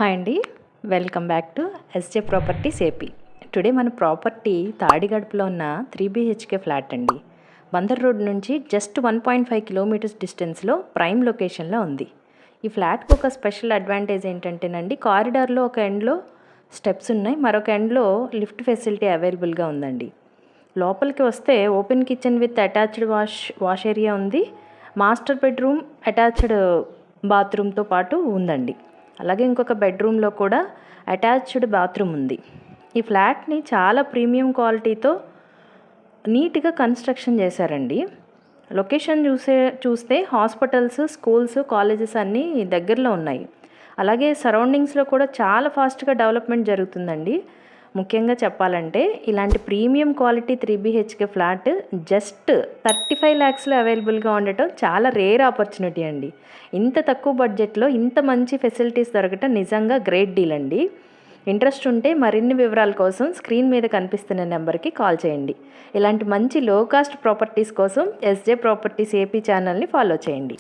Hi అండి, welcome back to SJ properties AP. Today మన property తాడిగడపలో ఉన్న 3 BHK ఫ్లాట్ అండి. బందర్ రోడ్ నుంచి జస్ట్ 1.5 కిలోమీటర్స్ డిస్టెన్స్లో ప్రైమ్ లొకేషన్లో ఉంది. ఈ ఫ్లాట్కి ఒక స్పెషల్ అడ్వాంటేజ్ ఏంటంటేనండి, కారిడార్లో ఒక ఎండ్లో స్టెప్స్ ఉన్నాయి, మరొక ఎండ్లో లిఫ్ట్ ఫెసిలిటీ అవైలబుల్గా ఉందండి. లోపలికి వస్తే open kitchen with attached wash area ఉంది. మాస్టర్ బెడ్రూమ్ అటాచ్డ్ బాత్రూమ్తో పాటు ఉందండి. అలాగే ఇంకొక బెడ్రూమ్లో కూడా అటాచ్డ్ బాత్రూమ్ ఉంది. ఈ ఫ్లాట్ని చాలా ప్రీమియం క్వాలిటీతో నీట్గా కన్స్ట్రక్షన్ చేశారండి. లొకేషన్ చూస్తే హాస్పిటల్స్, స్కూల్స్, కాలేజెస్ అన్నీ దగ్గరలో ఉన్నాయి. అలాగే సరౌండింగ్స్లో కూడా చాలా ఫాస్ట్గా డెవలప్మెంట్ జరుగుతుందండి. ముఖ్యంగా చెప్పాలంటే ఇలాంటి premium quality 3 BHK flat just 35 lakhsలో అవైలబుల్గా ఉండటం చాలా రేర్ ఆపర్చునిటీ అండి. ఇంత తక్కువ బడ్జెట్లో ఇంత మంచి ఫెసిలిటీస్ దొరకటం నిజంగా గ్రేట్ డీల్ అండి. ఇంట్రెస్ట్ ఉంటే మరిన్ని వివరాల కోసం స్క్రీన్ మీద కనిపిస్తున్న నెంబర్కి కాల్ చేయండి. ఇలాంటి మంచి లో కాస్ట్ ప్రాపర్టీస్ కోసం ఎస్జే ప్రాపర్టీస్ ఏపీ ఛానల్ని ఫాలో చేయండి.